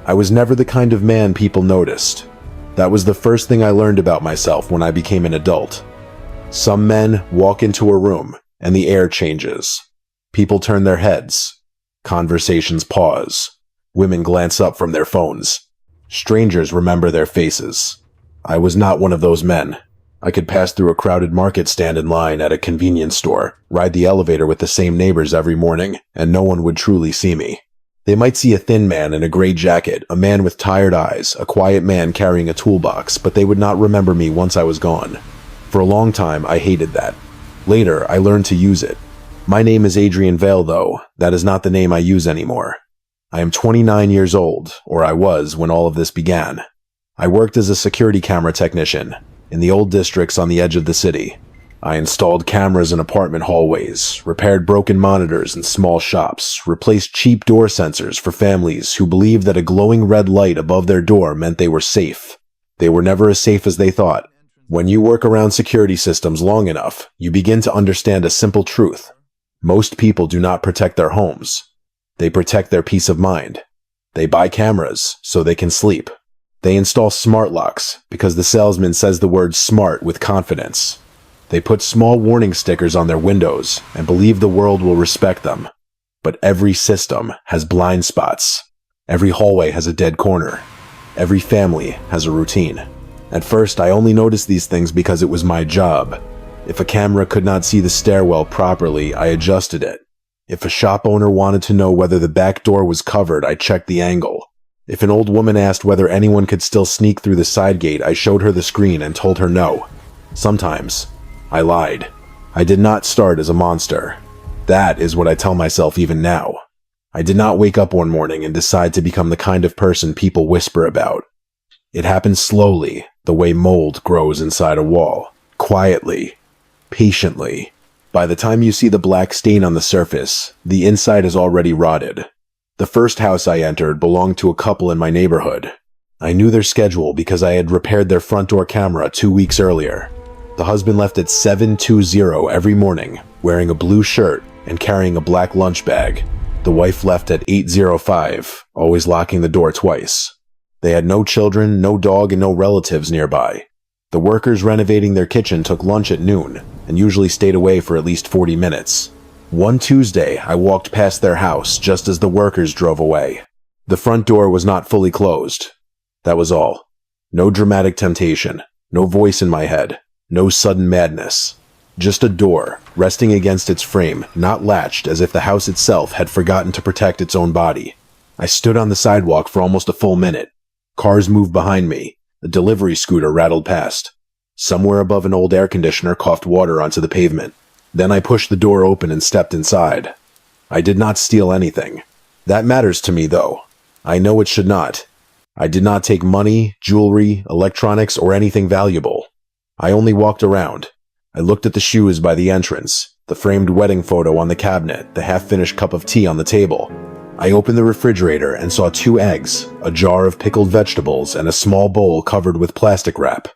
I was never the kind of man people noticed. That was the first thing I learned about myself when I became an adult. Some men walk into a room and the air changes. People turn their heads. Conversations pause. Women glance up from their phones. Strangers remember their faces. I was not one of those men. I could pass through a crowded market stand in line at a convenience store, ride the elevator with the same neighbors every morning, and no one would truly see me. They might see a thin man in a gray jacket, a man with tired eyes, a quiet man carrying a toolbox, but they would not remember me once I was gone. For a long time, I hated that. Later, I learned to use it. My name is Adrian Vale, though. That is not the name I use anymore. I am 29 years old, or I was when all of this began. I worked as a security camera technician in the old districts on the edge of the city. I installed cameras in apartment hallways, repaired broken monitors in small shops, replaced cheap door sensors for families who believed that a glowing red light above their door meant they were safe. They were never as safe as they thought. When you work around security systems long enough, you begin to understand a simple truth. Most people do not protect their homes. They protect their peace of mind. They buy cameras so they can sleep. They install smart locks because the salesman says the word smart with confidence. They put small warning stickers on their windows and believe the world will respect them. But every system has blind spots. Every hallway has a dead corner. Every family has a routine. At first, I only noticed these things because it was my job. If a camera could not see the stairwell properly, I adjusted it. If a shop owner wanted to know whether the back door was covered, I checked the angle. If an old woman asked whether anyone could still sneak through the side gate, I showed her the screen and told her no. Sometimes, I lied. I did not start as a monster. That is what I tell myself even now. I did not wake up one morning and decide to become the kind of person people whisper about. It happened slowly, the way mold grows inside a wall. Quietly. Patiently. By the time you see the black stain on the surface, the inside is already rotted. The first house I entered belonged to a couple in my neighborhood. I knew their schedule because I had repaired their front door camera 2 weeks earlier. The husband left at 7:20 every morning, wearing a blue shirt and carrying a black lunch bag. The wife left at 8:05, always locking the door twice. They had no children, no dog, and no relatives nearby. The workers renovating their kitchen took lunch at noon and usually stayed away for at least 40 minutes. One Tuesday, I walked past their house just as the workers drove away. The front door was not fully closed. That was all. No dramatic temptation, no voice in my head, no sudden madness. Just a door, resting against its frame, not latched as if the house itself had forgotten to protect its own body. I stood on the sidewalk for almost a full minute. Cars moved behind me. A delivery scooter rattled past. Somewhere above an old air conditioner coughed water onto the pavement. Then I pushed the door open and stepped inside. I did not steal anything. That matters to me, though. I know it should not. I did not take money, jewelry, electronics, or anything valuable. I only walked around. I looked at the shoes by the entrance, the framed wedding photo on the cabinet, the half-finished cup of tea on the table. I opened the refrigerator and saw 2 eggs, a jar of pickled vegetables, and a small bowl covered with plastic wrap.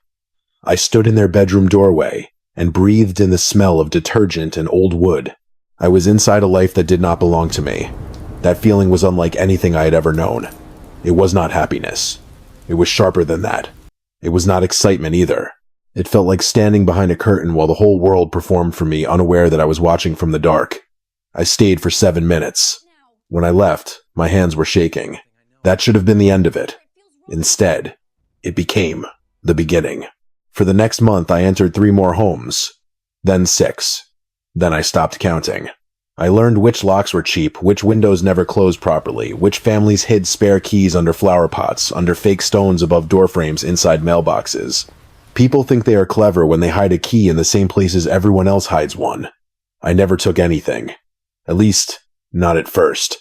I stood in their bedroom doorway and breathed in the smell of detergent and old wood. I was inside a life that did not belong to me. That feeling was unlike anything I had ever known. It was not happiness. It was sharper than that. It was not excitement either. It felt like standing behind a curtain while the whole world performed for me, unaware that I was watching from the dark. I stayed for 7 minutes. When I left, my hands were shaking. That should have been the end of it. Instead, it became the beginning. For the next month, I entered 3 more homes, then 6. Then I stopped counting. I learned which locks were cheap, which windows never closed properly, which families hid spare keys under flower pots, under fake stones above door frames inside mailboxes. People think they are clever when they hide a key in the same places everyone else hides one. I never took anything. At least, not at first.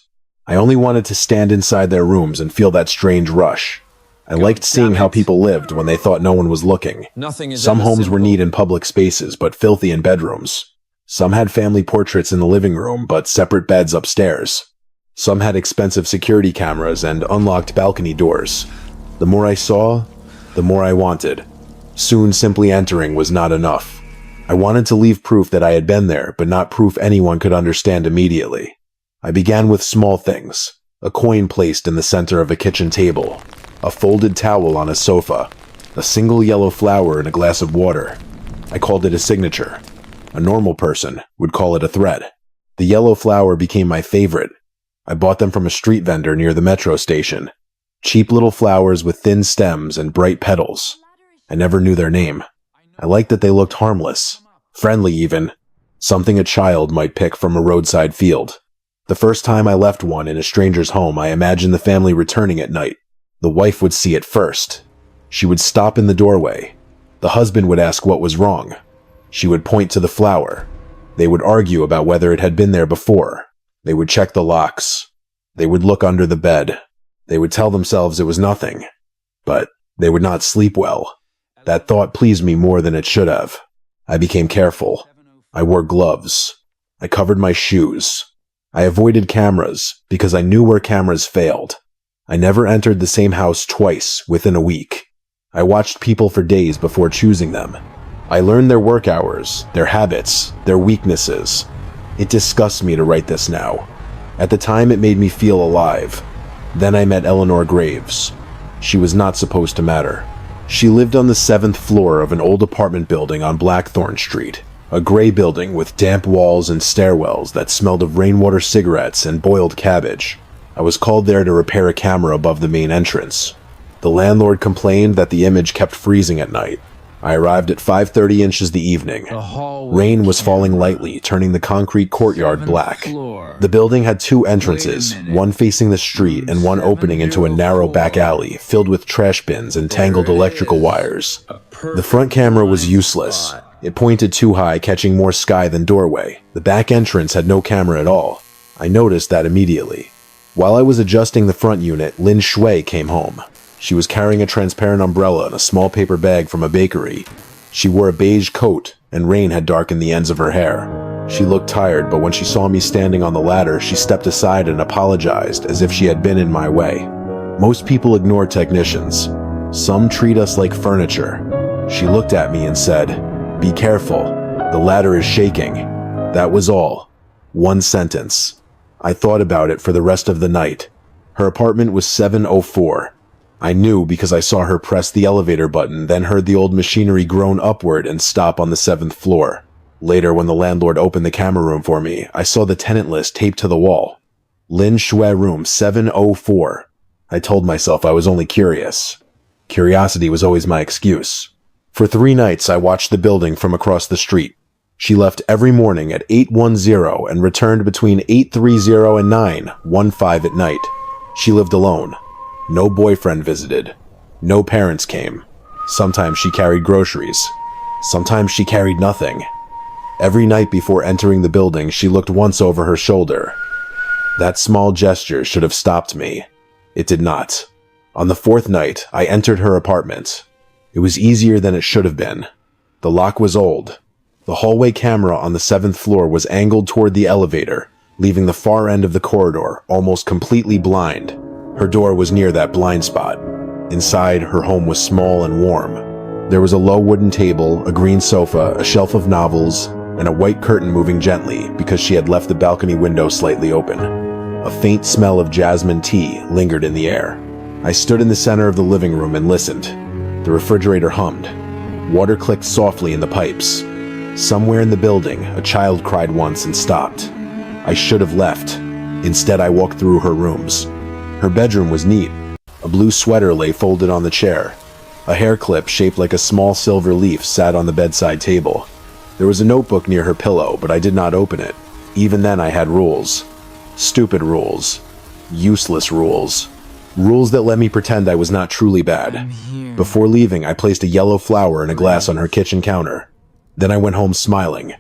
I only wanted to stand inside their rooms and feel that strange rush. I liked seeing how people lived when they thought no one was looking. Some homes were neat in public spaces, but filthy in bedrooms. Some had family portraits in the living room, but separate beds upstairs. Some had expensive security cameras and unlocked balcony doors. The more I saw, the more I wanted. Soon, simply entering was not enough. I wanted to leave proof that I had been there, but not proof anyone could understand immediately. I began with small things. a coin placed in the center of a kitchen table, a folded towel on a sofa, a single yellow flower in a glass of water. I called it a signature. A normal person would call it a threat. The yellow flower became my favorite. I bought them from a street vendor near the metro station. Cheap little flowers with thin stems and bright petals. I never knew their name. I liked that they looked harmless, friendly even, something a child might pick from a roadside field. The first time I left one in a stranger's home, I imagined the family returning at night. The wife would see it first. She would stop in the doorway. The husband would ask what was wrong. She would point to the flower. They would argue about whether it had been there before. They would check the locks. They would look under the bed. They would tell themselves it was nothing. But they would not sleep well. That thought pleased me more than it should have. I became careful. I wore gloves. I covered my shoes. I avoided cameras because I knew where cameras failed. I never entered the same house twice within a week. I watched people for days before choosing them. I learned their work hours, their habits, their weaknesses. It disgusts me to write this now. At the time, it made me feel alive. Then I met Eleanor Graves. She was not supposed to matter. She lived on the 7th floor of an old apartment building on Blackthorn Street, a gray building with damp walls and stairwells that smelled of rainwater cigarettes and boiled cabbage. I was called there to repair a camera above the main entrance. The landlord complained that the image kept freezing at night. I arrived at 5:30 inches the evening. Rain was falling lightly, turning the concrete courtyard black. The building had 2 entrances, one facing the street and one opening into a narrow back alley filled with trash bins and tangled electrical wires. The front camera was useless. It pointed too high, catching more sky than doorway. The back entrance had no camera at all. I noticed that immediately. While I was adjusting the front unit, Lynn Shui came home. She was carrying a transparent umbrella and a small paper bag from a bakery. She wore a beige coat, and rain had darkened the ends of her hair. She looked tired, but when she saw me standing on the ladder, she stepped aside and apologized as if she had been in my way. Most people ignore technicians. Some treat us like furniture. She looked at me and said, "Be careful. The ladder is shaking." That was all. One sentence. I thought about it for the rest of the night. Her apartment was 704. I knew because I saw her press the elevator button, then heard the old machinery groan upward and stop on the 7th floor. Later, when the landlord opened the camera room for me, I saw the tenant list taped to the wall. Lin Shui room 704. I told myself I was only curious. Curiosity was always my excuse. For 3 nights, I watched the building from across the street. She left every morning at 8:10 and returned between 8:30 and 9:15 at night. She lived alone. No boyfriend visited. No parents came. Sometimes she carried groceries. Sometimes she carried nothing. Every night before entering the building, she looked once over her shoulder. That small gesture should have stopped me. It did not. On the 4th night, I entered her apartment. It was easier than it should have been. The lock was old. The hallway camera on the 7th floor was angled toward the elevator, leaving the far end of the corridor almost completely blind. Her door was near that blind spot. Inside, her home was small and warm. There was a low wooden table, a green sofa, a shelf of novels, and a white curtain moving gently because she had left the balcony window slightly open. A faint smell of jasmine tea lingered in the air. I stood in the center of the living room and listened. The refrigerator hummed. Water clicked softly in the pipes. Somewhere in the building, a child cried once and stopped. I should have left. Instead, I walked through her rooms. Her bedroom was neat. A blue sweater lay folded on the chair. A hair clip shaped like a small silver leaf sat on the bedside table. There was a notebook near her pillow, but I did not open it. Even then, I had rules. Stupid rules. Useless rules. Rules that let me pretend I was not truly bad. Before leaving, I placed a yellow flower in a glass on her kitchen counter. Then I went home smiling.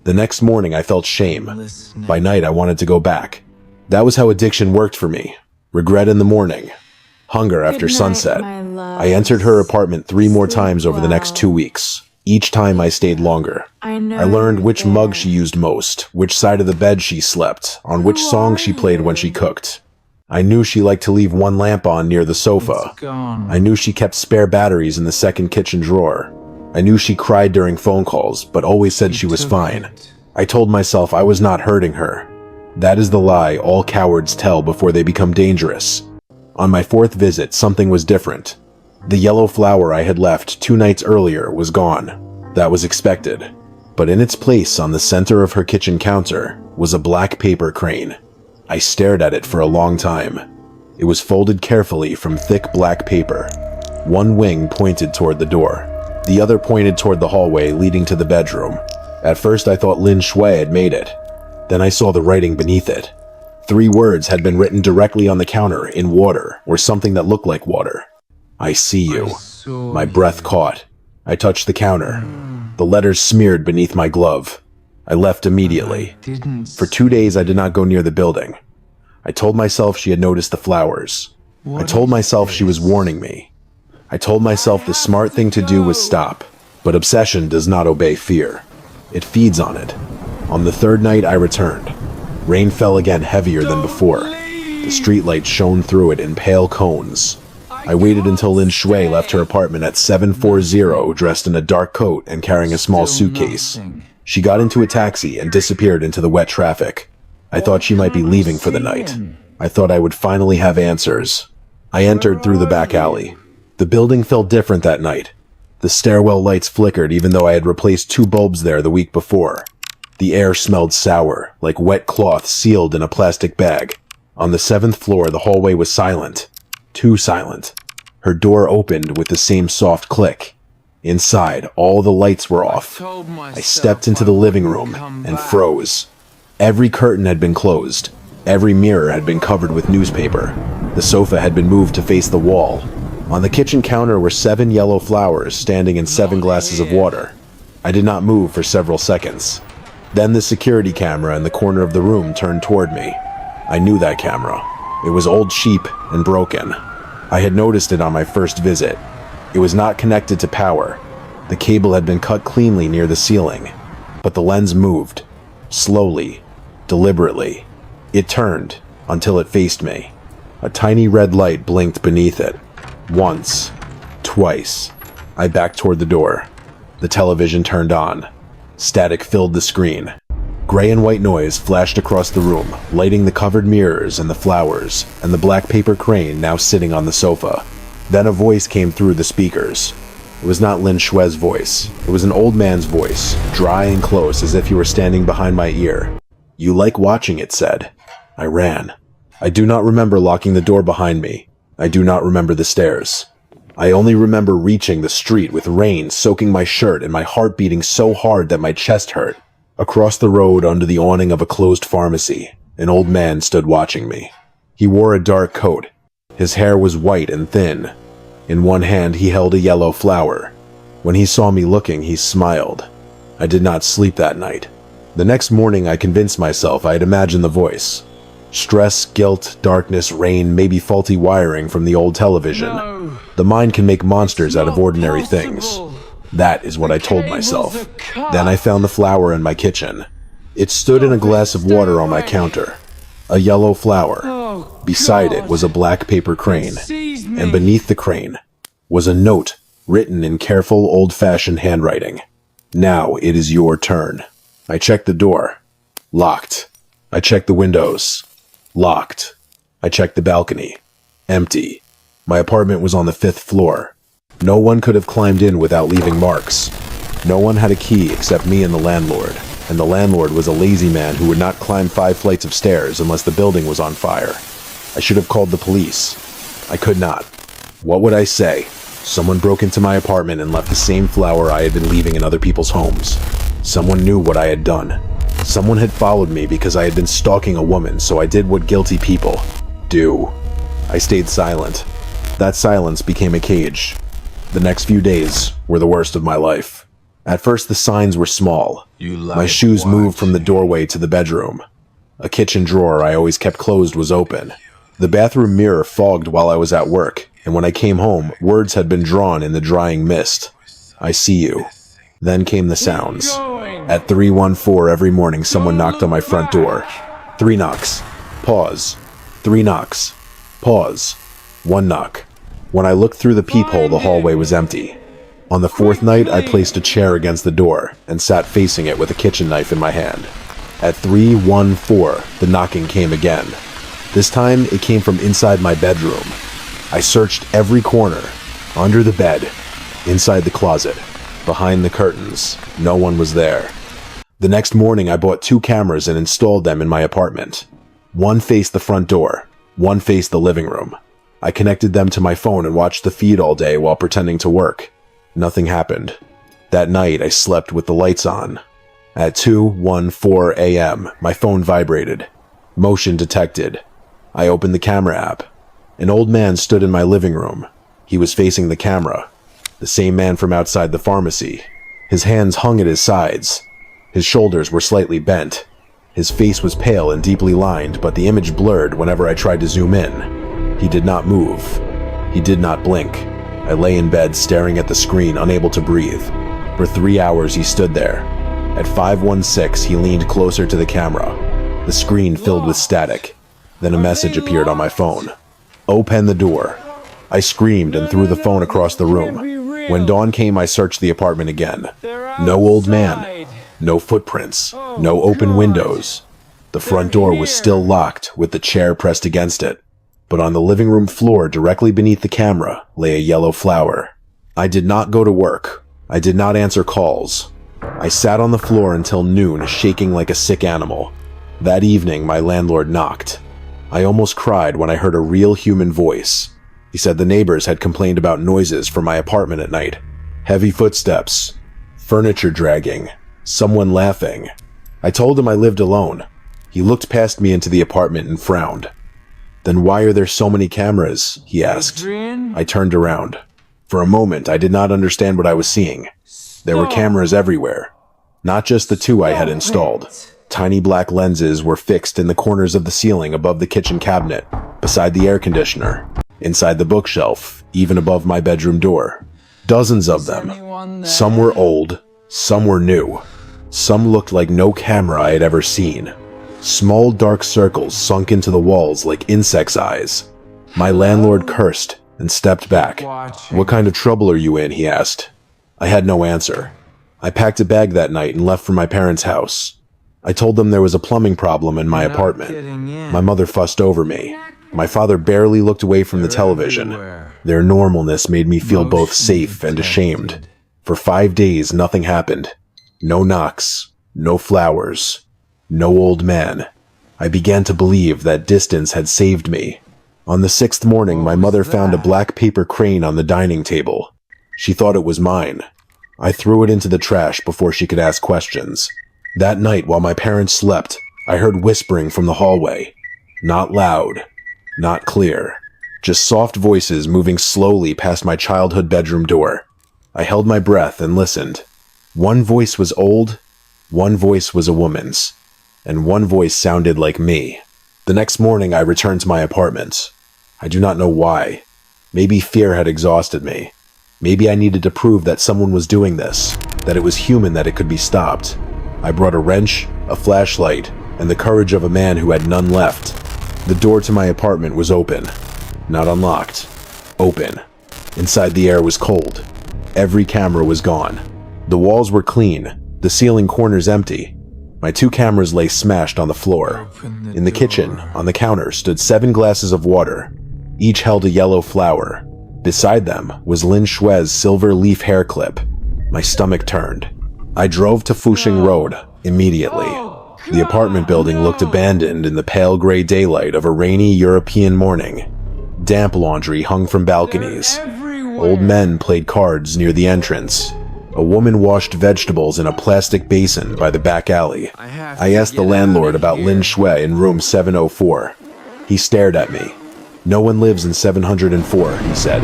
The next morning, I felt shame. By night, I wanted to go back. That was how addiction worked for me. Regret in the morning. Hunger after sunset. I entered her apartment 3 more times over the next 2 weeks. Each time I stayed longer. I learned which mug she used most, which side of the bed she slept, on which song she played when she cooked. I knew she liked to leave one lamp on near the sofa. I knew she kept spare batteries in the second kitchen drawer. I knew she cried during phone calls, but always said she was fine. I told myself I was not hurting her. That is the lie all cowards tell before they become dangerous. On my fourth visit, something was different. The yellow flower I had left 2 nights earlier was gone. That was expected. But in its place on the center of her kitchen counter was a black paper crane. I stared at it for a long time. It was folded carefully from thick black paper. One wing pointed toward the door. The other pointed toward the hallway leading to the bedroom. At first I thought Lin Shui had made it. Then I saw the writing beneath it. 3 words had been written directly on the counter in water, or something that looked like water. I see you. My breath caught. I touched the counter. The letters smeared beneath my glove. I left immediately. For 2 days I did not go near the building. I told myself she had noticed the flowers. I told myself she was warning me. I told myself the smart thing to do was stop. But obsession does not obey fear. It feeds on it. On the 3rd night I returned. Rain fell again heavier than before. The streetlight shone through it in pale cones. I waited until Lin Shui left her apartment at 740 dressed in a dark coat and carrying a small suitcase. She got into a taxi and disappeared into the wet traffic. I thought she might be leaving for the night. I thought I would finally have answers. I entered through the back alley. The building felt different that night. The stairwell lights flickered even though I had replaced 2 bulbs there the week before. The air smelled sour, like wet cloth sealed in a plastic bag. On the 7th floor, the hallway was silent. Too silent. Her door opened with the same soft click. Inside, all the lights were off. I stepped into the living room and froze. Every curtain had been closed. Every mirror had been covered with newspaper. The sofa had been moved to face the wall. On the kitchen counter were 7 yellow flowers standing in 7 glasses of water. I did not move for several seconds. Then the security camera in the corner of the room turned toward me. I knew that camera. It was old, cheap, and broken. I had noticed it on my first visit. It was not connected to power. The cable had been cut cleanly near the ceiling. But the lens moved. Slowly. Deliberately. It turned until it faced me. A tiny red light blinked beneath it. Once. Twice. I backed toward the door. The television turned on. Static filled the screen. Gray and white noise flashed across the room, lighting the covered mirrors and the flowers, and the black paper crane now sitting on the sofa. Then a voice came through the speakers. It was not Lin Shui's voice. It was an old man's voice, dry and close as if he were standing behind my ear. "You like watching," it said. I ran. I do not remember locking the door behind me. I do not remember the stairs. I only remember reaching the street with rain soaking my shirt and my heart beating so hard that my chest hurt. Across the road under the awning of a closed pharmacy, an old man stood watching me. He wore a dark coat. His hair was white and thin. In one hand he held a yellow flower. When he saw me looking, he smiled. I did not sleep that night. The next morning I convinced myself I had imagined the voice. Stress, guilt, darkness, rain, maybe faulty wiring from the old television. No, the mind can make monsters out of ordinary things. That is what I told myself. Then I found the flower in my kitchen. It stood in a glass of water on my counter. A yellow flower. Beside it was a black paper crane. And beneath the crane was a note written in careful, old-fashioned handwriting. "Now it is your turn." I checked the door. Locked. I checked the windows. Locked. I checked the balcony. Empty. My apartment was on the 5th floor. No one could have climbed in without leaving marks. No one had a key except me and the landlord was a lazy man who would not climb 5 flights of stairs unless the building was on fire. I should have called the police. I could not. What would I say? Someone broke into my apartment and left the same flower I had been leaving in other people's homes. Someone knew what I had done. Someone had followed me because I had been stalking a woman, so I did what guilty people do. I stayed silent. That silence became a cage. The next few days were the worst of my life. At first the signs were small. My shoes moved from the doorway to the bedroom. A kitchen drawer I always kept closed was open. The bathroom mirror fogged while I was at work, and when I came home, words had been drawn in the drying mist. "I see you." Then came the sounds. At 3:14 every morning, someone knocked on my front door. 3 knocks. Pause. 3 knocks. Pause. 1 knock. When I looked through the peephole, the hallway was empty. On the 4th night, I placed a chair against the door and sat facing it with a kitchen knife in my hand. At 314, the knocking came again. This time, it came from inside my bedroom. I searched every corner, under the bed, inside the closet, behind the curtains. No one was there. The next morning, I bought 2 cameras and installed them in my apartment. One faced the front door, one faced the living room. I connected them to my phone and watched the feed all day while pretending to work. Nothing happened. That night, I slept with the lights on. At 2:14 a.m., my phone vibrated. Motion detected. I opened the camera app. An old man stood in my living room. He was facing the camera. The same man from outside the pharmacy. His hands hung at his sides. His shoulders were slightly bent. His face was pale and deeply lined, but the image blurred whenever I tried to zoom in. He did not move. He did not blink. I lay in bed staring at the screen, unable to breathe. For 3 hours he stood there. At 5:16, he leaned closer to the camera. The screen filled with static. Then a message appeared on my phone. Open the door. I screamed and threw the phone across the room. When dawn came, I searched the apartment again. No old man. No footprints. No open windows. The front door was still locked, with the chair pressed against it. But on the living room floor, directly beneath the camera, lay a yellow flower. I did not go to work. I did not answer calls. I sat on the floor until noon, shaking like a sick animal. That evening, my landlord knocked. I almost cried when I heard a real human voice. He said the neighbors had complained about noises from my apartment at night. Heavy footsteps, furniture dragging, someone laughing. I told him I lived alone. He looked past me into the apartment and frowned. Then why are there so many cameras? He asked. I turned around. For a moment, I did not understand what I was seeing. There were cameras everywhere. Not just the 2 I had installed. Tiny black lenses were fixed in the corners of the ceiling above the kitchen cabinet, beside the air conditioner, inside the bookshelf, even above my bedroom door. Dozens of them. Some were old, some were new. Some looked like no camera I had ever seen. Small dark circles sunk into the walls like insects' eyes. My landlord cursed and stepped back. What kind of trouble are you in? He asked. I had no answer. I packed a bag that night and left for my parents' house. I told them there was a plumbing problem in my apartment. My mother fussed over me. My father barely looked away from the television. Their normalness made me feel both safe and ashamed. For 5 days, nothing happened. No knocks, no flowers, no old man. I began to believe that distance had saved me. On the 6th morning, my mother found a black paper crane on the dining table. She thought it was mine. I threw it into the trash before she could ask questions. That night, while my parents slept, I heard whispering from the hallway. Not loud, not clear. Just soft voices moving slowly past my childhood bedroom door. I held my breath and listened. One voice was old, one voice was a woman's, and one voice sounded like me. The next morning, I returned to my apartment. I do not know why. Maybe fear had exhausted me. Maybe I needed to prove that someone was doing this, that it was human, that it could be stopped. I brought a wrench, a flashlight, and the courage of a man who had none left. The door to my apartment was open. Not unlocked. Open. Inside, the air was cold. Every camera was gone. The walls were clean, the ceiling corners empty. My 2 cameras lay smashed on the floor. In the kitchen, on the counter, stood 7 glasses of water. Each held a yellow flower. Beside them was Lin Shue's silver leaf hair clip. My stomach turned. I drove to Fuxing Road immediately. The apartment building looked abandoned in the pale gray daylight of a rainy European morning. Damp laundry hung from balconies. Old men played cards near the entrance. A woman washed vegetables in a plastic basin by the back alley. I asked the landlord about Lin Shue in room 704. He stared at me. No one lives in 704, he said.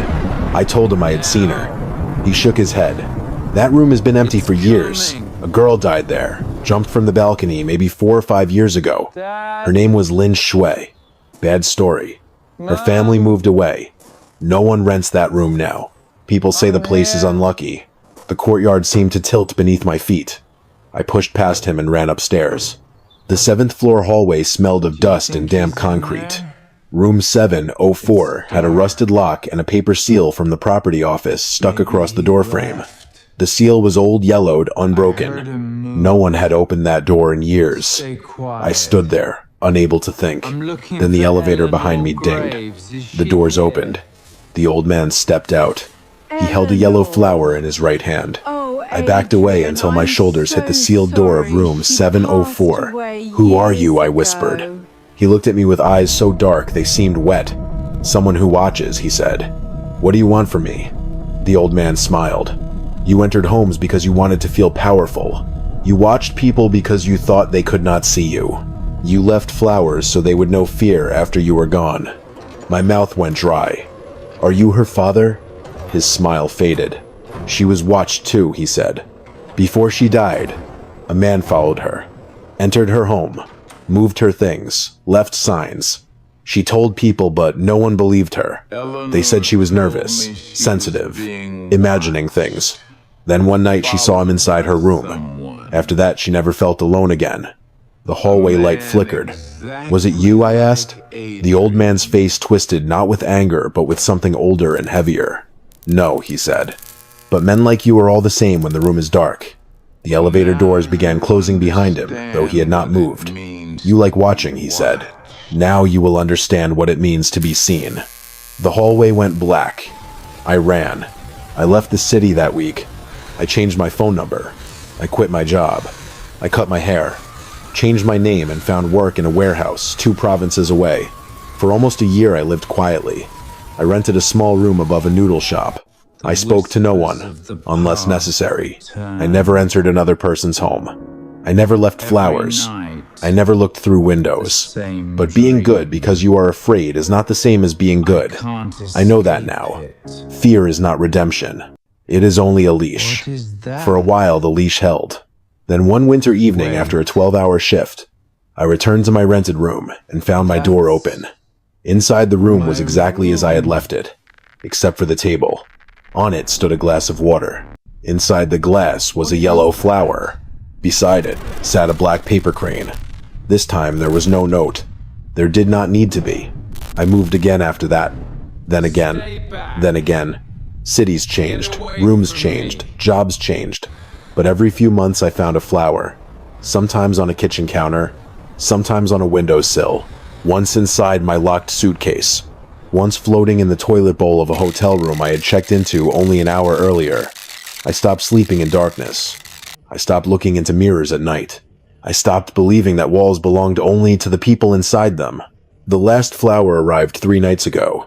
I told him I had seen her. He shook his head. That room has been empty for years. A girl died there, jumped from the balcony maybe 4 or 5 years ago. Her name was Lin Shue. Bad story. Her family moved away. No one rents that room now. People say the place is unlucky. The courtyard seemed to tilt beneath my feet. I pushed past him and ran upstairs. The 7th floor hallway smelled of dust and damp concrete. Room 704 had a rusted lock and a paper seal from the property office stuck across the doorframe. The seal was old, yellowed, unbroken. No one had opened that door in years. I stood there, unable to think. Then the elevator behind me dinged. The doors opened. The old man stepped out. He held a yellow flower in his right hand. I backed away until my shoulders hit the sealed door of room 704. "Who are you?" I whispered. He looked at me with eyes so dark they seemed wet. "Someone who watches," he said. "What do you want from me?" The old man smiled. "You entered homes because you wanted to feel powerful. You watched people because you thought they could not see you. You left flowers so they would know fear after you were gone." My mouth went dry. "Are you her father?" His smile faded. "She was watched too," he said. "Before she died, a man followed her, entered her home, moved her things, left signs. She told people, but no one believed her. They said she was nervous, sensitive, imagining things. Then one night she saw him inside her room. After that, she never felt alone again. The hallway light flickered. "Was it you?" I asked. The old man's face twisted, not with anger, but with something older and heavier. "No," he said. "But men like you are all the same when the room is dark." The elevator doors began closing behind him, though he had not moved. "You like watching," he said. "Now you will understand what it means to be seen." The hallway went black. I ran. I left the city that week. I changed my phone number. I quit my job. I cut my hair. Changed my name and found work in a warehouse 2 provinces away. For almost a year I lived quietly. I rented a small room above a noodle shop. I spoke to no one, unless necessary. I never entered another person's home. I never left flowers. I never looked through windows. But being good because you are afraid is not the same as being good. I know that now. Fear is not redemption. It is only a leash. For a while the leash held. Then one winter evening after a 12-hour shift, I returned to my rented room and found my door open. Inside the room was exactly as I had left it, except for the table. On it stood a glass of water. Inside the glass was a yellow flower. Beside it sat a black paper crane. This time there was no note. There did not need to be. I moved again after that. Then again. Then again. Cities changed. Rooms changed. Jobs changed. But every few months I found a flower. Sometimes on a kitchen counter. Sometimes on a windowsill. Once inside my locked suitcase. Once floating in the toilet bowl of a hotel room I had checked into only an hour earlier. I stopped sleeping in darkness. I stopped looking into mirrors at night. I stopped believing that walls belonged only to the people inside them. The last flower arrived 3 nights ago.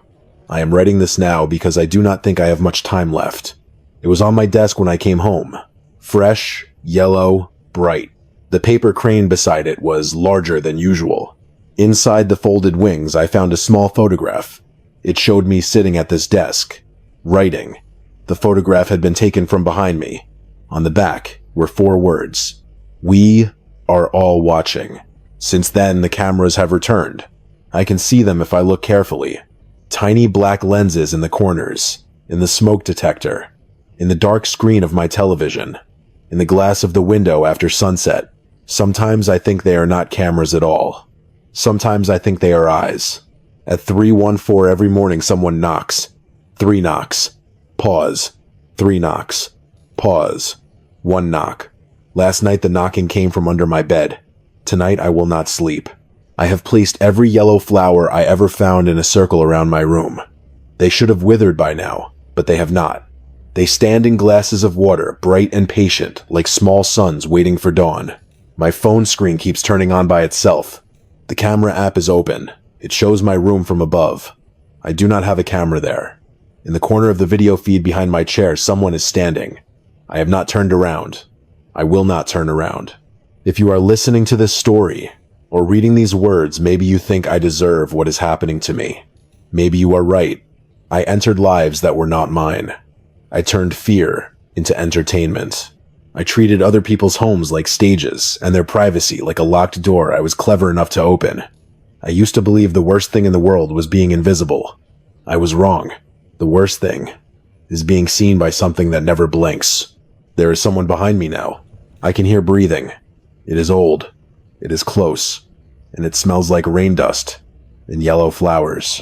I am writing this now because I do not think I have much time left. It was on my desk when I came home. Fresh, yellow, bright. The paper crane beside it was larger than usual. Inside the folded wings, I found a small photograph. It showed me sitting at this desk, writing. The photograph had been taken from behind me. On the back were 4 words. "We are all watching." Since then, the cameras have returned. I can see them if I look carefully. Tiny black lenses in the corners, in the smoke detector, in the dark screen of my television, in the glass of the window after sunset. Sometimes I think they are not cameras at all. Sometimes I think they are eyes. At 3:14 every morning someone knocks. 3 knocks. Pause. 3 knocks. Pause. 1 knock. Last night the knocking came from under my bed. Tonight I will not sleep. I have placed every yellow flower I ever found in a circle around my room. They should have withered by now, but they have not. They stand in glasses of water, bright and patient, like small suns waiting for dawn. My phone screen keeps turning on by itself. The camera app is open. It shows my room from above. I do not have a camera there. In the corner of the video feed behind my chair, someone is standing. I have not turned around. I will not turn around. If you are listening to this story, or reading these words, maybe you think I deserve what is happening to me. Maybe you are right. I entered lives that were not mine. I turned fear into entertainment. I treated other people's homes like stages, and their privacy like a locked door I was clever enough to open. I used to believe the worst thing in the world was being invisible. I was wrong. The worst thing is being seen by something that never blinks. There is someone behind me now. I can hear breathing. It is old. It is close. And it smells like rain dust and yellow flowers.